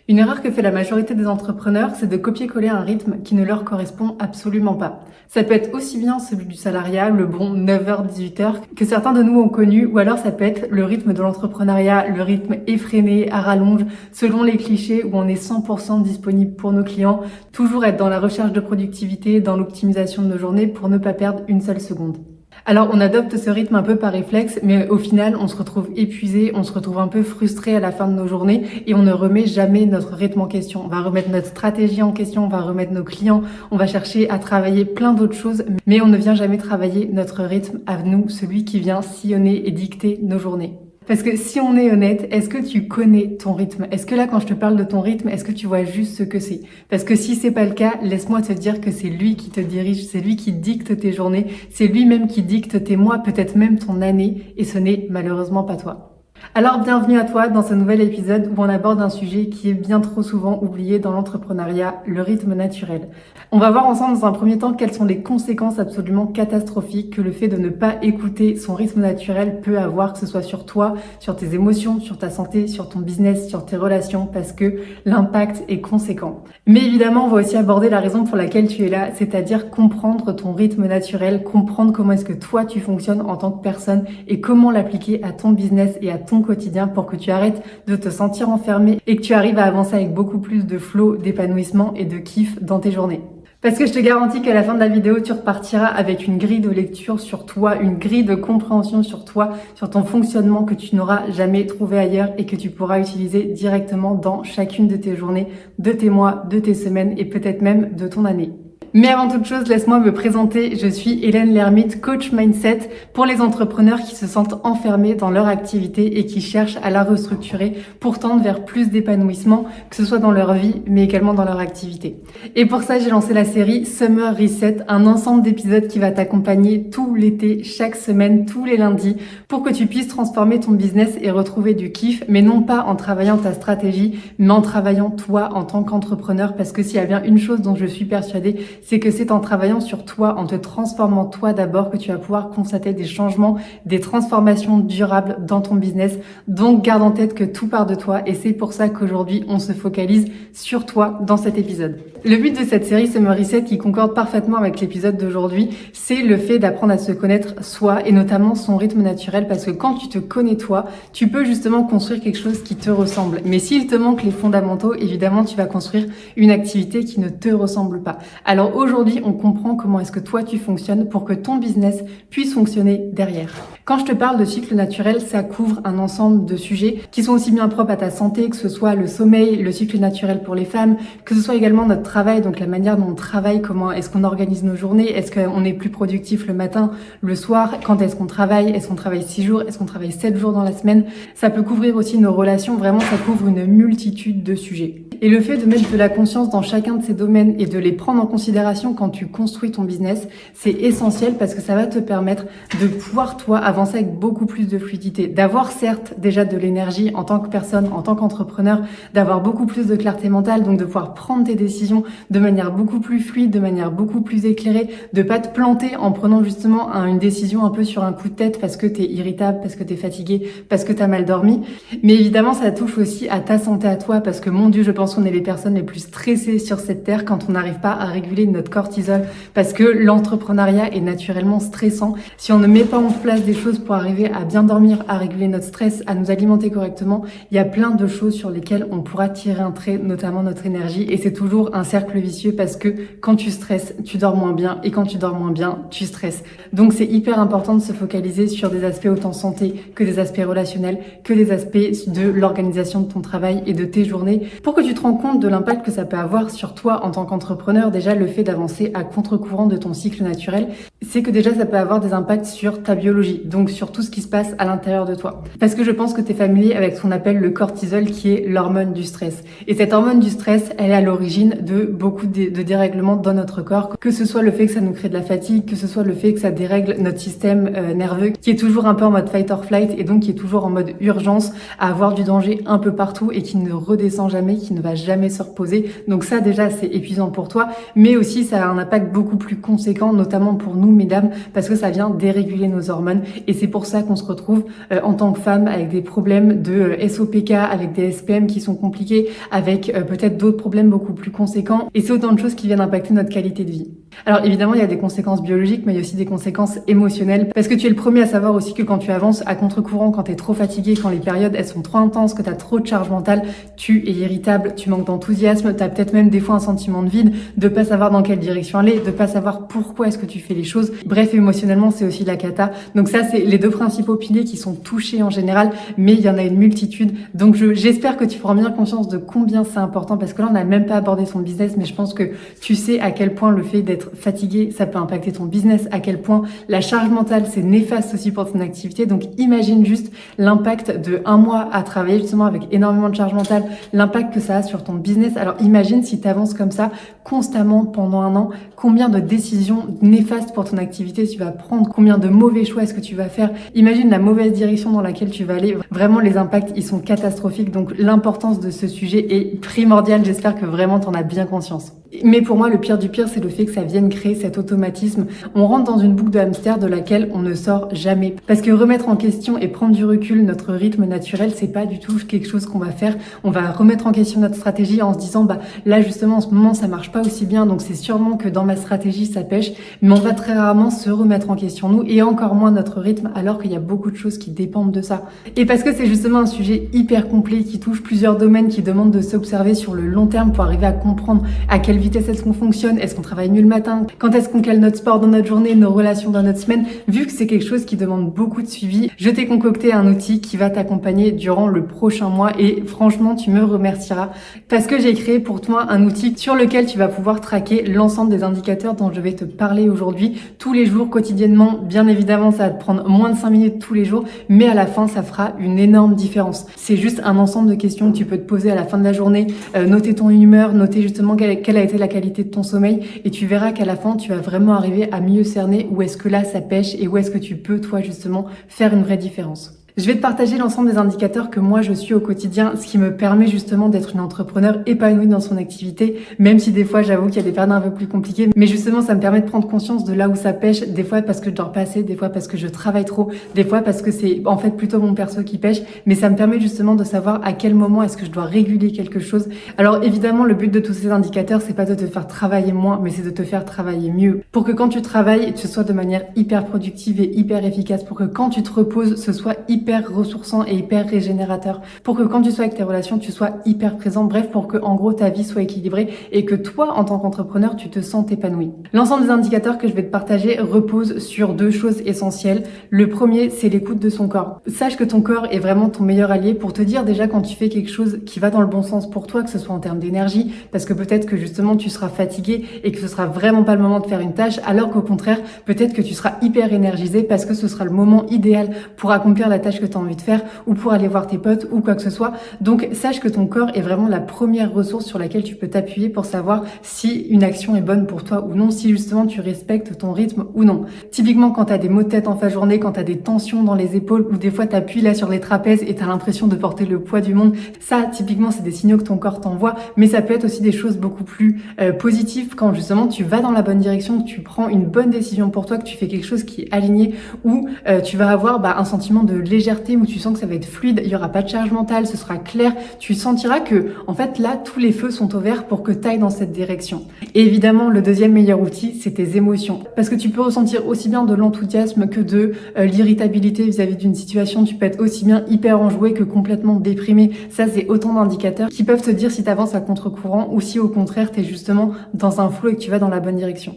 Une erreur que fait la majorité des entrepreneurs, c'est de copier-coller un rythme qui ne leur correspond absolument pas. Ça peut être aussi bien celui du salariat, le bon 9h-18h, que certains de nous ont connu, ou alors ça peut être le rythme de l'entrepreneuriat, le rythme effréné, à rallonge, selon les clichés où on est 100% disponible pour nos clients, toujours être dans la recherche de productivité, dans l'optimisation de nos journées pour ne pas perdre une seule seconde. Alors on adopte ce rythme un peu par réflexe, mais au final on se retrouve épuisé, on se retrouve un peu frustré à la fin de nos journées et on ne remet jamais notre rythme en question. On va remettre notre stratégie en question, on va remettre nos clients, on va chercher à travailler plein d'autres choses, mais on ne vient jamais travailler notre rythme à nous, celui qui vient sillonner et dicter nos journées. Parce que si on est honnête, est-ce que tu connais ton rythme? Est-ce que là, quand je te parle de ton rythme, est-ce que tu vois juste ce que c'est? Parce que si c'est pas le cas, laisse-moi te dire que c'est lui qui te dirige, c'est lui qui dicte tes journées, c'est lui-même qui dicte tes mois, peut-être même ton année, et ce n'est malheureusement pas toi. Alors bienvenue à toi dans ce nouvel épisode où on aborde un sujet qui est bien trop souvent oublié dans l'entrepreneuriat, le rythme naturel. On va voir ensemble dans un premier temps quelles sont les conséquences absolument catastrophiques que le fait de ne pas écouter son rythme naturel peut avoir, que ce soit sur toi, sur tes émotions, sur ta santé, sur ton business, sur tes relations, parce que l'impact est conséquent. Mais évidemment, on va aussi aborder la raison pour laquelle tu es là, c'est-à-dire comprendre ton rythme naturel, comprendre comment est-ce que toi tu fonctionnes en tant que personne et comment l'appliquer à ton business et à ton quotidien pour que tu arrêtes de te sentir enfermé et que tu arrives à avancer avec beaucoup plus de flow, d'épanouissement et de kiff dans tes journées. Parce que je te garantis qu'à la fin de la vidéo, tu repartiras avec une grille de lecture sur toi, une grille de compréhension sur toi, sur ton fonctionnement que tu n'auras jamais trouvé ailleurs et que tu pourras utiliser directement dans chacune de tes journées, de tes mois, de tes semaines et peut-être même de ton année. Mais avant toute chose, laisse-moi me présenter. Je suis Hélène Lermite, coach mindset pour les entrepreneurs qui se sentent enfermés dans leur activité et qui cherchent à la restructurer pour tendre vers plus d'épanouissement, que ce soit dans leur vie, mais également dans leur activité. Et pour ça, j'ai lancé la série Summer Reset, un ensemble d'épisodes qui va t'accompagner tout l'été, chaque semaine, tous les lundis, pour que tu puisses transformer ton business et retrouver du kiff, mais non pas en travaillant ta stratégie, mais en travaillant toi en tant qu'entrepreneur, parce que s'il y a bien une chose dont je suis persuadée, c'est que c'est en travaillant sur toi, en te transformant toi d'abord, que tu vas pouvoir constater des changements, des transformations durables dans ton business. Donc garde en tête que tout part de toi et c'est pour ça qu'aujourd'hui on se focalise sur toi dans cet épisode. Le but de cette série Summer Reset, qui concorde parfaitement avec l'épisode d'aujourd'hui, c'est le fait d'apprendre à se connaître soi et notamment son rythme naturel, parce que quand tu te connais toi, tu peux justement construire quelque chose qui te ressemble. Mais s'il te manque les fondamentaux, évidemment tu vas construire une activité qui ne te ressemble pas. Alors aujourd'hui, on comprend comment est-ce que toi tu fonctionnes pour que ton business puisse fonctionner derrière. Quand je te parle de cycle naturel, ça couvre un ensemble de sujets qui sont aussi bien propres à ta santé, que ce soit le sommeil, le cycle naturel pour les femmes, que ce soit également notre travail, donc la manière dont on travaille, comment est-ce qu'on organise nos journées, est-ce qu'on est plus productif le matin, le soir, quand est-ce qu'on travaille 6 jours, est-ce qu'on travaille 7 jours dans la semaine. Ça peut couvrir aussi nos relations, vraiment ça couvre une multitude de sujets. Et le fait de mettre de la conscience dans chacun de ces domaines et de les prendre en considération quand tu construis ton business, c'est essentiel parce que ça va te permettre de pouvoir, toi, avancer avec beaucoup plus de fluidité, d'avoir certes déjà de l'énergie en tant que personne, en tant qu'entrepreneur, d'avoir beaucoup plus de clarté mentale, donc de pouvoir prendre tes décisions de manière beaucoup plus fluide, de manière beaucoup plus éclairée, de pas te planter en prenant justement une décision un peu sur un coup de tête parce que t'es irritable, parce que t'es fatigué, parce que t'as mal dormi. Mais évidemment, ça touche aussi à ta santé à toi parce que mon Dieu, je pense qu'on est les personnes les plus stressées sur cette terre quand on n'arrive pas à réguler notre cortisol, parce que l'entrepreneuriat est naturellement stressant. Si on ne met pas en place des choses pour arriver à bien dormir, à réguler notre stress, à nous alimenter correctement, il y a plein de choses sur lesquelles on pourra tirer un trait, notamment notre énergie, et c'est toujours un cercle vicieux parce que quand tu stresses, tu dors moins bien, et quand tu dors moins bien, tu stresses. Donc c'est hyper important de se focaliser sur des aspects autant santé que des aspects relationnels, que des aspects de l'organisation de ton travail et de tes journées, pour que tu te rends compte de l'impact que ça peut avoir sur toi en tant qu'entrepreneur. Déjà, le fait d'avancer à contre-courant de ton cycle naturel, c'est que déjà ça peut avoir des impacts sur ta biologie, donc sur tout ce qui se passe à l'intérieur de toi. Parce que je pense que tu es familier avec ce qu'on appelle le cortisol, qui est l'hormone du stress. Et cette hormone du stress, elle est à l'origine de beaucoup de dérèglements dans notre corps, que ce soit le fait que ça nous crée de la fatigue, que ce soit le fait que ça dérègle notre système nerveux, qui est toujours un peu en mode fight or flight et donc qui est toujours en mode urgence, à avoir du danger un peu partout et qui ne redescend jamais, qui ne va jamais se reposer. Donc ça déjà c'est épuisant pour toi, mais aussi ça a un impact beaucoup plus conséquent, notamment pour nous mesdames, parce que ça vient déréguler nos hormones et c'est pour ça qu'on se retrouve en tant que femme avec des problèmes de SOPK, avec des SPM qui sont compliqués, avec peut-être d'autres problèmes beaucoup plus conséquents, et c'est autant de choses qui viennent impacter notre qualité de vie. Alors évidemment il y a des conséquences biologiques, mais il y a aussi des conséquences émotionnelles, parce que tu es le premier à savoir aussi que quand tu avances à contre-courant, quand tu es trop fatigué, quand les périodes elles sont trop intenses, que tu as trop de charge mentale, tu es irritable, tu manques d'enthousiasme, tu as peut-être même des fois un sentiment de vide, de pas savoir dans quelle direction aller, de pas savoir pourquoi est-ce que tu fais les choses. Bref, émotionnellement c'est aussi de la cata. Donc ça c'est les deux principaux piliers qui sont touchés en général, mais il y en a une multitude. Donc j'espère que tu prends bien conscience de combien c'est important, parce que là on n'a même pas abordé son business, mais je pense que tu sais à quel point le fait d'être fatigué ça peut impacter ton business, à quel point la charge mentale c'est néfaste aussi pour ton activité. Donc imagine juste l'impact de un mois à travailler justement avec énormément de charge mentale, l'impact que ça a sur ton business. Alors imagine si tu avances comme ça constamment pendant un an, combien de décisions néfastes pour ton activité tu vas prendre, combien de mauvais choix est-ce que tu vas faire. Imagine la mauvaise direction dans laquelle tu vas aller. Vraiment les impacts ils sont catastrophiques, donc l'importance de ce sujet est primordiale. J'espère que vraiment tu en as bien conscience. Mais pour moi le pire du pire c'est le fait que ça vienne créer cet automatisme. On rentre dans une boucle de hamster de laquelle on ne sort jamais, parce que remettre en question et prendre du recul notre rythme naturel c'est pas du tout quelque chose qu'on va faire. On va remettre en question notre stratégie en se disant là justement en ce moment ça marche pas aussi bien, donc c'est sûrement que dans ma stratégie ça pêche, mais on va très rarement se remettre en question nous, et encore moins notre rythme, alors qu'il y a beaucoup de choses qui dépendent de ça. Et parce que c'est justement un sujet hyper complet qui touche plusieurs domaines, qui demande de s'observer sur le long terme pour arriver à comprendre à quelle vitesse est-ce qu'on fonctionne, est-ce qu'on travaille mieux le matin, quand est-ce qu'on cale notre sport dans notre journée, nos relations dans notre semaine. Vu que c'est quelque chose qui demande beaucoup de suivi, je t'ai concocté un outil qui va t'accompagner durant le prochain mois, et franchement tu me remercieras, parce que j'ai créé pour toi un outil sur lequel tu vas pouvoir traquer l'ensemble des indicateurs dont je vais te parler aujourd'hui, tous les jours, quotidiennement. Bien évidemment ça va te prendre moins de 5 minutes tous les jours, mais à la fin ça fera une énorme différence. C'est juste un ensemble de questions que tu peux te poser à la fin de la journée, noter ton humeur, noter justement quelle a été la qualité de ton sommeil, et tu verras qu'à la fin tu vas vraiment arriver à mieux cerner où est-ce que là ça pêche et où est-ce que tu peux toi justement faire une vraie différence. Je vais te partager l'ensemble des indicateurs que moi je suis au quotidien, ce qui me permet justement d'être une entrepreneure épanouie dans son activité, même si des fois j'avoue qu'il y a des périodes un peu plus compliquées, mais justement ça me permet de prendre conscience de là où ça pêche, des fois parce que je dors pas assez, des fois parce que je travaille trop, des fois parce que c'est en fait plutôt mon perso qui pêche, mais ça me permet justement de savoir à quel moment est-ce que je dois réguler quelque chose. Alors évidemment le but de tous ces indicateurs c'est pas de te faire travailler moins, mais c'est de te faire travailler mieux, pour que quand tu travailles tu sois de manière hyper productive et hyper efficace, pour que quand tu te reposes ce soit hyper ressourçant et hyper régénérateur, pour que quand tu sois avec tes relations tu sois hyper présent, bref pour que en gros ta vie soit équilibrée et que toi en tant qu'entrepreneur tu te sentes épanoui. L'ensemble des indicateurs que je vais te partager repose sur deux choses essentielles. Le premier c'est l'écoute de son corps. Sache que ton corps est vraiment ton meilleur allié pour te dire déjà quand tu fais quelque chose qui va dans le bon sens pour toi, que ce soit en termes d'énergie, parce que peut-être que justement tu seras fatigué et que ce sera vraiment pas le moment de faire une tâche, alors qu'au contraire peut-être que tu seras hyper énergisé parce que ce sera le moment idéal pour accomplir la tâche que tu as envie de faire, ou pour aller voir tes potes ou quoi que ce soit. Donc sache que ton corps est vraiment la première ressource sur laquelle tu peux t'appuyer pour savoir si une action est bonne pour toi ou non, si justement tu respectes ton rythme ou non. Typiquement quand tu as des maux de tête en fin de journée, quand tu as des tensions dans les épaules, ou des fois tu appuies là sur les trapèzes et tu as l'impression de porter le poids du monde, ça typiquement c'est des signaux que ton corps t'envoie. Mais ça peut être aussi des choses beaucoup plus positives quand justement tu vas dans la bonne direction, que tu prends une bonne décision pour toi, que tu fais quelque chose qui est aligné, où tu vas avoir un sentiment de légèreté, où tu sens que ça va être fluide, il y aura pas de charge mentale, ce sera clair, tu sentiras que en fait là tous les feux sont au vert pour que tu ailles dans cette direction. Et évidemment le deuxième meilleur outil c'est tes émotions, parce que tu peux ressentir aussi bien de l'enthousiasme que de l'irritabilité vis-à-vis d'une situation, tu peux être aussi bien hyper enjoué que complètement déprimé. Ça c'est autant d'indicateurs qui peuvent te dire si tu avances à contre-courant ou si au contraire tu es justement dans un flow et que tu vas dans la bonne direction.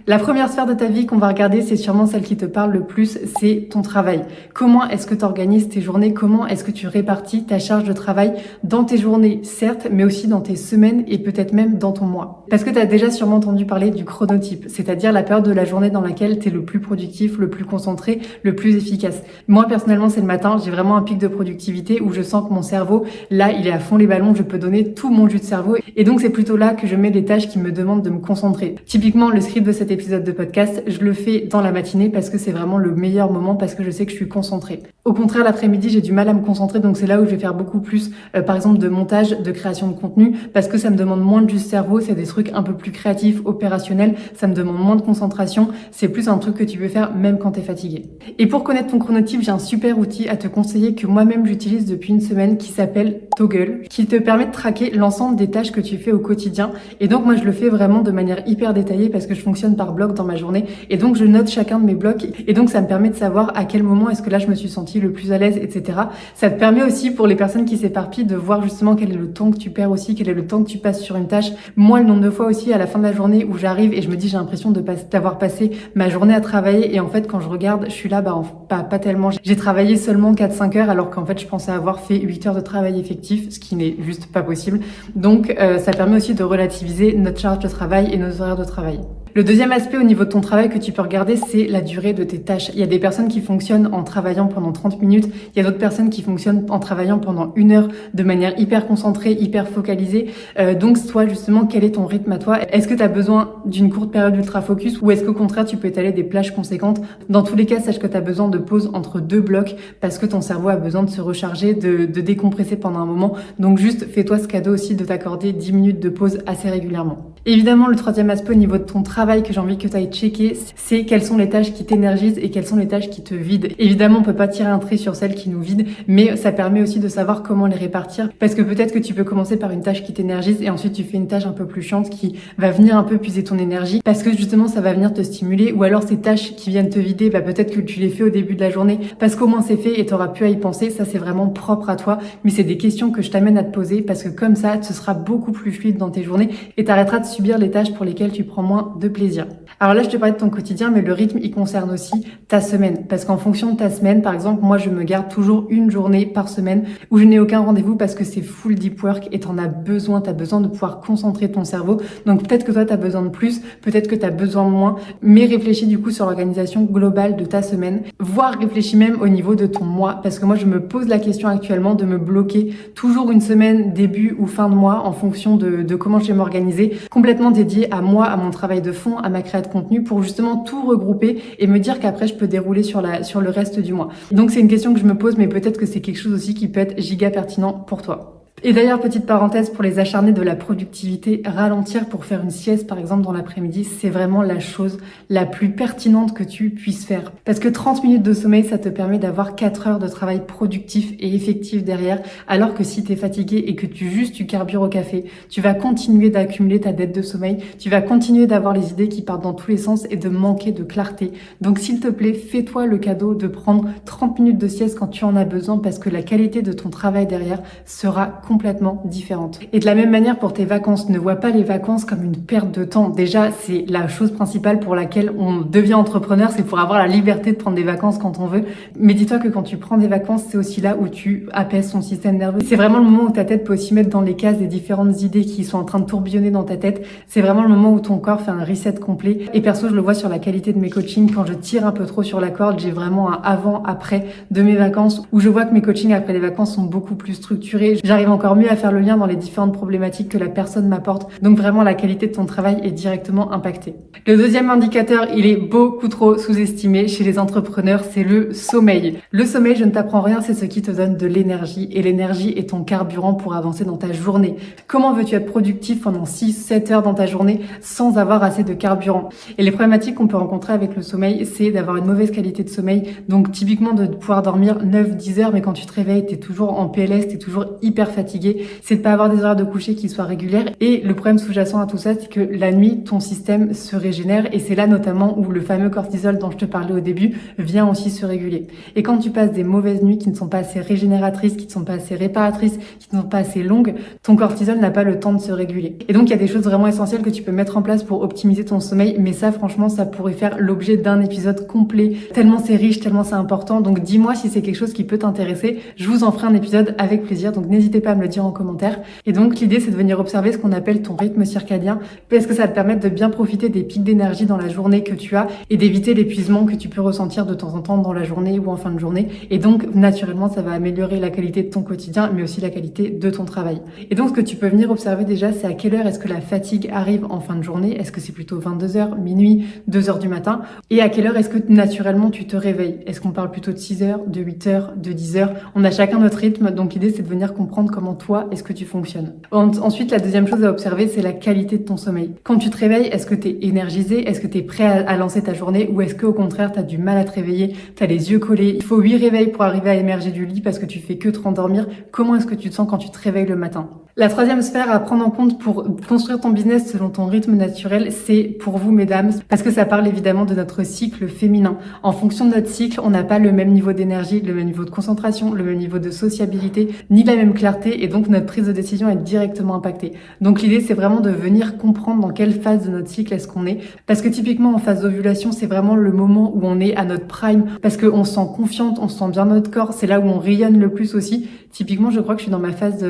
La première sphère de ta vie qu'on va regarder, c'est sûrement celle qui te parle le plus, c'est ton travail. Comment est-ce que tu organises tes journées? Comment est-ce que tu répartis ta charge de travail dans tes journées, certes, mais aussi dans tes semaines et peut-être même dans ton mois? Parce que tu as déjà sûrement entendu parler du chronotype, c'est-à-dire la période de la journée dans laquelle tu es le plus productif, le plus concentré, le plus efficace. Moi, personnellement, c'est le matin, j'ai vraiment un pic de productivité où je sens que mon cerveau, là, il est à fond les ballons, je peux donner tout mon jus de cerveau. Et donc, c'est plutôt là que je mets les tâches qui me demandent de me concentrer. Typiquement, le script de cet épisode de podcast, je le fais dans la matinée parce que c'est vraiment le meilleur moment, parce que je sais que je suis concentrée. Au contraire, l'après-midi, j'ai du mal à me concentrer, donc c'est là où je vais faire beaucoup plus, par exemple, de montage, de création de contenu, parce que ça me demande moins du cerveau, c'est des trucs un peu plus créatifs, opérationnels, ça me demande moins de concentration, c'est plus un truc que tu peux faire même quand t'es fatigué. Et pour connaître ton chronotype, j'ai un super outil à te conseiller que moi-même j'utilise depuis une semaine qui s'appelle Toggle, qui te permet de traquer l'ensemble des tâches que tu fais au quotidien. Et donc moi je le fais vraiment de manière hyper détaillée parce que je fonctionne par bloc dans ma journée, et donc je note chacun de mes blocs, et donc ça me permet de savoir à quel moment est-ce que là je me suis sentie le plus à l'aise, etc. Ça te permet aussi, pour les personnes qui s'éparpillent, de voir justement quel est le temps que tu perds aussi, quel est le temps que tu passes sur une tâche. Moi, le nombre de fois aussi à la fin de la journée où j'arrive et je me dis j'ai l'impression d'avoir passé ma journée à travailler, et en fait quand je regarde, je suis là, pas tellement. J'ai travaillé seulement 4-5 heures alors qu'en fait je pensais avoir fait 8 heures de travail effectif, ce qui n'est juste pas possible. Donc ça permet aussi de relativiser notre charge de travail et nos horaires de travail. Le deuxième aspect au niveau de ton travail que tu peux regarder, c'est la durée de tes tâches. Il y a des personnes qui fonctionnent en travaillant pendant 30 minutes, il y a d'autres personnes qui fonctionnent en travaillant pendant 1 heure de manière hyper concentrée, hyper focalisée. Donc toi justement, quel est ton rythme à toi? Est-ce que tu as besoin d'une courte période ultra focus, ou est-ce qu'au contraire tu peux étaler des plages conséquentes? Dans tous les cas, sache que tu as besoin de pause entre 2 blocs parce que ton cerveau a besoin de se recharger, de décompresser pendant un moment. Donc juste fais-toi ce cadeau aussi de t'accorder 10 minutes de pause assez régulièrement. Évidemment, le troisième aspect au niveau de ton travail que j'ai envie que tu ailles checker, c'est quelles sont les tâches qui t'énergisent et quelles sont les tâches qui te vident. Évidemment, on peut pas tirer un trait sur celles qui nous vident, mais ça permet aussi de savoir comment les répartir, parce que peut-être que tu peux commencer par une tâche qui t'énergise et ensuite tu fais une tâche un peu plus chiante qui va venir un peu puiser ton énergie, parce que justement ça va venir te stimuler. Ou alors ces tâches qui viennent te vider, peut-être que tu les fais au début de la journée parce qu'au moins c'est fait et tu auras pu à y penser. Ça, c'est vraiment propre à toi, mais c'est des questions que je t'amène à te poser parce que comme ça, ce sera beaucoup plus fluide dans tes journées et t'arrêteras de subir les tâches pour lesquelles tu prends moins de plaisir. Alors là, je te parlais de ton quotidien, mais le rythme, il concerne aussi ta semaine. Parce qu'en fonction de ta semaine, par exemple, moi, je me garde toujours une journée par semaine où je n'ai aucun rendez-vous parce que c'est full deep work et t'en as besoin. T'as besoin de pouvoir concentrer ton cerveau. Donc peut-être que toi, t'as besoin de plus, peut-être que t'as besoin de moins, mais réfléchis du coup sur l'organisation globale de ta semaine, voire réfléchis même au niveau de ton mois. Parce que moi, je me pose la question actuellement de me bloquer toujours une semaine début ou fin de mois en fonction de comment je vais m'organiser, complètement dédié à moi, à mon travail de fond, à ma création de contenu, pour justement tout regrouper et me dire qu'après je peux dérouler sur le reste du mois. Donc c'est une question que je me pose, mais peut-être que c'est quelque chose aussi qui peut être giga pertinent pour toi. Et d'ailleurs, petite parenthèse pour les acharnés de la productivité, ralentir pour faire une sieste par exemple dans l'après-midi, c'est vraiment la chose la plus pertinente que tu puisses faire. Parce que 30 minutes de sommeil, ça te permet d'avoir 4 heures de travail productif et effectif derrière, alors que si t'es fatigué et que tu carbures au café, tu vas continuer d'accumuler ta dette de sommeil, tu vas continuer d'avoir les idées qui partent dans tous les sens et de manquer de clarté. Donc s'il te plaît, fais-toi le cadeau de prendre 30 minutes de sieste quand tu en as besoin, parce que la qualité de ton travail derrière sera complètement différente. Et de la même manière pour tes vacances, ne vois pas les vacances comme une perte de temps. Déjà, c'est la chose principale pour laquelle on devient entrepreneur, c'est pour avoir la liberté de prendre des vacances quand on veut. Mais dis-toi que quand tu prends des vacances, c'est aussi là où tu apaises ton système nerveux. C'est vraiment le moment où ta tête peut aussi mettre dans les cases des différentes idées qui sont en train de tourbillonner dans ta tête. C'est vraiment le moment où ton corps fait un reset complet. Et perso, je le vois sur la qualité de mes coachings. Quand je tire un peu trop sur la corde, j'ai vraiment un avant-après de mes vacances où je vois que mes coachings après les vacances sont beaucoup plus structurés. J'arrive encore mieux à faire le lien dans les différentes problématiques que la personne m'apporte. Donc vraiment, la qualité de ton travail est directement impactée. Le deuxième indicateur, il est beaucoup trop sous-estimé chez les entrepreneurs, c'est le sommeil. Le sommeil, je ne t'apprends rien, c'est ce qui te donne de l'énergie. Et l'énergie est ton carburant pour avancer dans ta journée. Comment veux-tu être productif pendant 6-7 heures dans ta journée sans avoir assez de carburant? Et les problématiques qu'on peut rencontrer avec le sommeil, c'est d'avoir une mauvaise qualité de sommeil. Donc typiquement de pouvoir dormir 9-10 heures, mais quand tu te réveilles, t'es toujours en PLS, t'es toujours hyper fatigué. C'est de pas avoir des horaires de coucher qui soient régulières. Et le problème sous-jacent à tout ça, c'est que la nuit, ton système se régénère, et c'est là notamment où le fameux cortisol dont je te parlais au début vient aussi se réguler. Et quand tu passes des mauvaises nuits qui ne sont pas assez régénératrices, qui ne sont pas assez réparatrices, qui ne sont pas assez longues, ton cortisol n'a pas le temps de se réguler. Et donc il y a des choses vraiment essentielles que tu peux mettre en place pour optimiser ton sommeil, mais ça franchement ça pourrait faire l'objet d'un épisode complet, tellement c'est riche, tellement c'est important. Donc dis-moi si c'est quelque chose qui peut t'intéresser, je vous en ferai un épisode avec plaisir, donc n'hésitez pas à me le dire en commentaire. Et donc l'idée c'est de venir observer ce qu'on appelle ton rythme circadien parce que ça va te permettre de bien profiter des pics d'énergie dans la journée que tu as et d'éviter l'épuisement que tu peux ressentir de temps en temps dans la journée ou en fin de journée. Et donc naturellement ça va améliorer la qualité de ton quotidien mais aussi la qualité de ton travail. Et donc ce que tu peux venir observer déjà c'est à quelle heure est-ce que la fatigue arrive en fin de journée. Est-ce que c'est plutôt 22h, minuit, 2h du matin? Et à quelle heure est-ce que naturellement tu te réveilles? Est-ce qu'on parle plutôt de 6h, de 8h, de 10h? On a chacun notre rythme, donc l'idée c'est de venir comprendre comment toi est-ce que tu fonctionnes. Ensuite, la deuxième chose à observer, c'est la qualité de ton sommeil. Quand tu te réveilles, est-ce que tu es énergisé? Est-ce que tu es prêt à lancer ta journée? Ou est-ce qu'au contraire, tu as du mal à te réveiller? Tu as les yeux collés? Il faut 8 réveils pour arriver à émerger du lit parce que tu fais que te rendormir. Comment est-ce que tu te sens quand tu te réveilles le matin? La troisième sphère à prendre en compte pour construire ton business selon ton rythme naturel, c'est pour vous, mesdames, parce que ça parle évidemment de notre cycle féminin. En fonction de notre cycle, on n'a pas le même niveau d'énergie, le même niveau de concentration, le même niveau de sociabilité, ni la même clarté, et donc notre prise de décision est directement impactée. Donc l'idée, c'est vraiment de venir comprendre dans quelle phase de notre cycle est-ce qu'on est, parce que typiquement en phase d'ovulation, c'est vraiment le moment où on est à notre prime, parce qu'on se sent confiante, on se sent bien dans notre corps, c'est là où on rayonne le plus aussi. Typiquement, je crois que je suis dans ma phase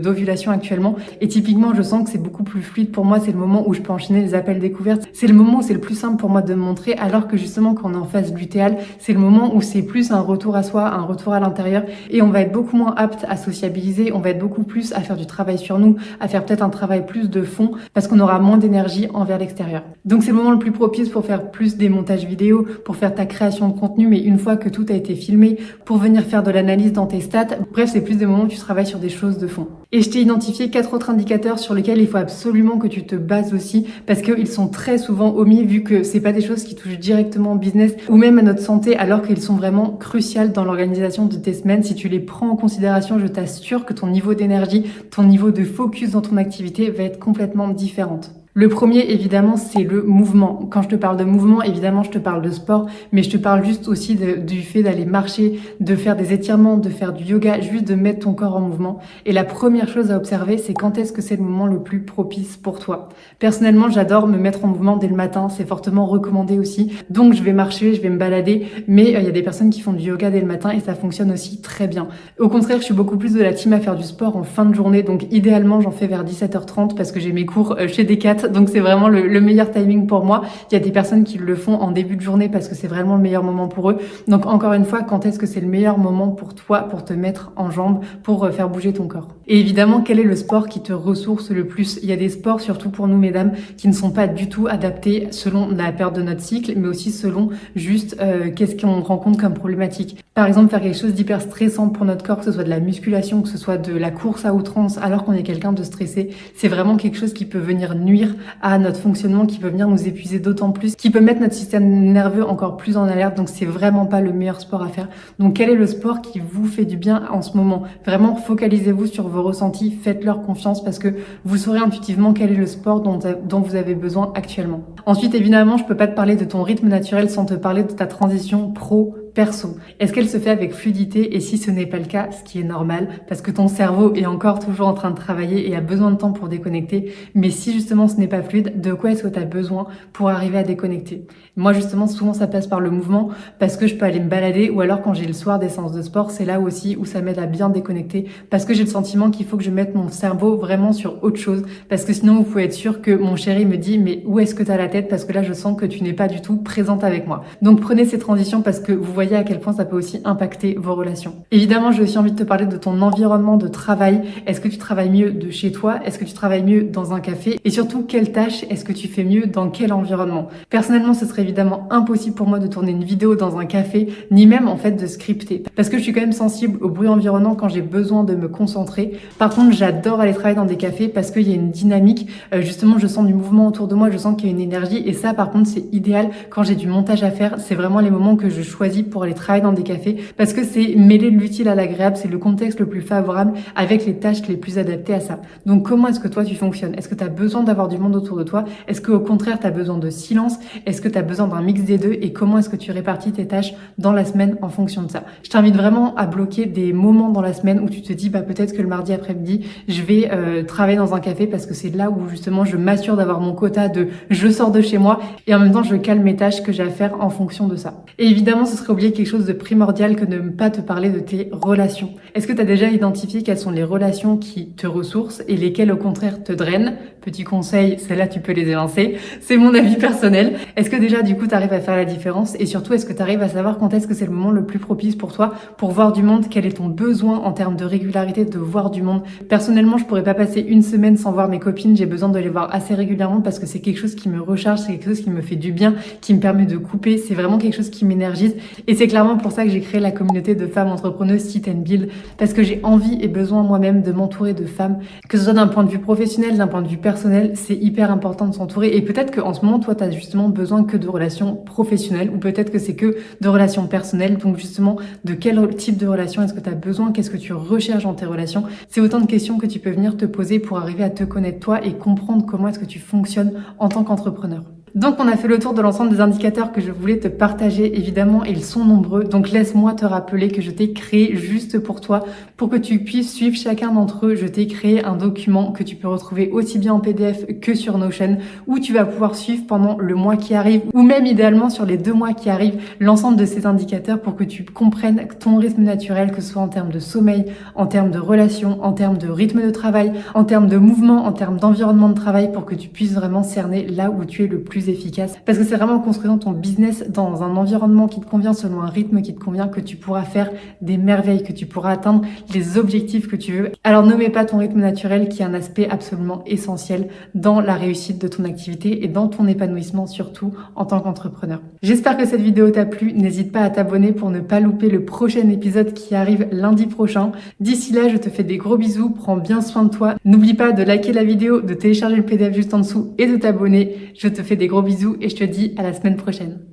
d'ovulation actuellement, et typiquement, je sens que c'est beaucoup plus fluide pour moi, c'est le moment où je peux enchaîner les appels découvertes, c'est le moment où c'est le plus simple pour moi de me montrer, alors que justement, quand on est en phase lutéale, c'est le moment où c'est plus un retour à soi, un retour à l'intérieur, et on va être beaucoup moins apte à sociabiliser, on va être beaucoup plus à faire du travail sur nous, à faire peut-être un travail plus de fond, parce qu'on aura moins d'énergie envers l'extérieur. Donc c'est le moment le plus propice pour faire plus des montages vidéo, pour faire ta création de contenu, mais une fois que tout a été filmé, pour venir faire de l'analyse dans tes stats, bref, c'est plus des moments où tu travailles sur des choses de fond. Et je t'ai identifié 4 autres indicateurs sur lesquels il faut absolument que tu te bases aussi, parce qu'ils sont très souvent omis, vu que c'est pas des choses qui touchent directement au business ou même à notre santé, alors qu'ils sont vraiment cruciales dans l'organisation de tes semaines. Si tu les prends en considération, je t'assure que ton niveau d'énergie, ton niveau de focus dans ton activité va être complètement différente. Le premier, évidemment, c'est le mouvement. Quand je te parle de mouvement, évidemment, je te parle de sport, mais je te parle juste aussi du fait d'aller marcher, de faire des étirements, de faire du yoga, juste de mettre ton corps en mouvement. Et la première chose à observer, c'est quand est-ce que c'est le moment le plus propice pour toi. Personnellement, j'adore me mettre en mouvement dès le matin, c'est fortement recommandé aussi. Donc, je vais marcher, je vais me balader, mais il y a des personnes qui font du yoga dès le matin et ça fonctionne aussi très bien. Au contraire, je suis beaucoup plus de la team à faire du sport en fin de journée, donc idéalement, j'en fais vers 17h30 parce que j'ai mes cours chez Decat. Donc c'est vraiment le meilleur timing pour moi. Il y a des personnes qui le font en début de journée parce que c'est vraiment le meilleur moment pour eux. Donc encore une fois, quand est-ce que c'est le meilleur moment pour toi pour te mettre en jambes, pour faire bouger ton corps? Et évidemment, quel est le sport qui te ressource le plus? Il y a des sports, surtout pour nous mesdames, qui ne sont pas du tout adaptés selon la période de notre cycle, mais aussi selon juste qu'est-ce qu'on rencontre comme problématique. Par exemple, faire quelque chose d'hyper stressant pour notre corps, que ce soit de la musculation, que ce soit de la course à outrance, alors qu'on est quelqu'un de stressé, c'est vraiment quelque chose qui peut venir nuire à notre fonctionnement, qui peut venir nous épuiser d'autant plus, qui peut mettre notre système nerveux encore plus en alerte. Donc c'est vraiment pas le meilleur sport à faire. Donc quel est le sport qui vous fait du bien en ce moment? Vraiment, focalisez-vous sur vos ressentis, faites-leur confiance parce que vous saurez intuitivement quel est le sport dont vous avez besoin actuellement. Ensuite, évidemment, je peux pas te parler de ton rythme naturel sans te parler de ta transition pro-perso. Est-ce qu'elle se fait avec fluidité? Et si ce n'est pas le cas, ce qui est normal, parce que ton cerveau est encore toujours en train de travailler et a besoin de temps pour déconnecter. Mais si justement ce n'est pas fluide, de quoi est-ce que tu as besoin pour arriver à déconnecter? Moi justement, souvent ça passe par le mouvement, parce que je peux aller me balader, ou alors quand j'ai le soir des séances de sport, c'est là aussi où ça m'aide à bien déconnecter, parce que j'ai le sentiment qu'il faut que je mette mon cerveau vraiment sur autre chose, parce que sinon vous pouvez être sûr que mon chéri me dit mais où est-ce que tu as la tête, parce que là je sens que tu n'es pas du tout présente avec moi. Donc prenez ces transitions parce que vous voyez à quel point ça peut aussi impacter vos relations. Évidemment, j'ai aussi envie de te parler de ton environnement de travail. Est-ce que tu travailles mieux de chez toi? Est-ce que tu travailles mieux dans un café? Et surtout, quelles tâches est-ce que tu fais mieux dans quel environnement? Personnellement, ce serait évidemment impossible pour moi de tourner une vidéo dans un café, ni même en fait de scripter. Parce que je suis quand même sensible au bruit environnant quand j'ai besoin de me concentrer. Par contre, j'adore aller travailler dans des cafés parce qu'il y a une dynamique. Justement, je sens du mouvement autour de moi, je sens qu'il y a une énergie. Et ça, par contre, c'est idéal quand j'ai du montage à faire. C'est vraiment les moments que je choisis pour aller travailler dans des cafés parce que c'est mêler l'utile à l'agréable, c'est le contexte le plus favorable avec les tâches les plus adaptées à ça. Donc comment est-ce que toi tu fonctionnes? Est-ce que tu as besoin d'avoir du monde autour de toi? Est-ce qu'au contraire tu as besoin de silence? Est-ce que tu as besoin d'un mix des deux? Et comment est-ce que tu répartis tes tâches dans la semaine en fonction de ça? Je t'invite vraiment à bloquer des moments dans la semaine où tu te dis peut-être que le mardi après-midi je vais travailler dans un café parce que c'est là où justement je m'assure d'avoir mon quota de je sors de chez moi et en même temps je cale mes tâches que j'ai à faire en fonction de ça. Et évidemment ce serait oublier quelque chose de primordial que de ne pas te parler de tes relations. Est-ce que tu as déjà identifié quelles sont les relations qui te ressourcent et lesquelles au contraire te drainent? Petit conseil, celles-là tu peux les évincer. C'est mon avis personnel. Est-ce que déjà du coup tu arrives à faire la différence et surtout est-ce que tu arrives à savoir quand est-ce que c'est le moment le plus propice pour toi pour voir du monde? Quel est ton besoin en termes de régularité de voir du monde? Personnellement, je pourrais pas passer une semaine sans voir mes copines. J'ai besoin de les voir assez régulièrement parce que c'est quelque chose qui me recharge, c'est quelque chose qui me fait du bien, qui me permet de couper. C'est vraiment quelque chose qui m'énergise et c'est clairement pour ça que j'ai créé la communauté de femmes entrepreneuses Sit and Build parce que j'ai envie et besoin moi-même de m'entourer de femmes, que ce soit d'un point de vue professionnel, d'un point de vue personnel. C'est hyper important de s'entourer et peut-être qu'en ce moment, toi, tu as justement besoin que de relations professionnelles ou peut-être que c'est que de relations personnelles. Donc justement, de quel type de relation est-ce que tu as besoin? Qu'est-ce que tu recherches dans tes relations? C'est autant de questions que tu peux venir te poser pour arriver à te connaître toi et comprendre comment est-ce que tu fonctionnes en tant qu'entrepreneur. Donc on a fait le tour de l'ensemble des indicateurs que je voulais te partager, évidemment, et ils sont nombreux. Donc laisse-moi te rappeler que je t'ai créé juste pour toi, pour que tu puisses suivre chacun d'entre eux. Je t'ai créé un document que tu peux retrouver aussi bien en PDF que sur Notion, où tu vas pouvoir suivre pendant le mois qui arrive, ou même idéalement sur les 2 mois qui arrivent, l'ensemble de ces indicateurs pour que tu comprennes ton rythme naturel, que ce soit en termes de sommeil, en termes de relations, en termes de rythme de travail, en termes de mouvement, en termes d'environnement de travail, pour que tu puisses vraiment cerner là où tu es le plus efficace. Parce que c'est vraiment en construisant ton business dans un environnement qui te convient, selon un rythme qui te convient, que tu pourras faire des merveilles, que tu pourras atteindre les objectifs que tu veux. Alors ne mets pas ton rythme naturel qui est un aspect absolument essentiel dans la réussite de ton activité et dans ton épanouissement, surtout en tant qu'entrepreneur. J'espère que cette vidéo t'a plu. N'hésite pas à t'abonner pour ne pas louper le prochain épisode qui arrive lundi prochain. D'ici là, je te fais des gros bisous. Prends bien soin de toi. N'oublie pas de liker la vidéo, de télécharger le PDF juste en dessous et de t'abonner. Je te fais des gros bisous et je te dis à la semaine prochaine.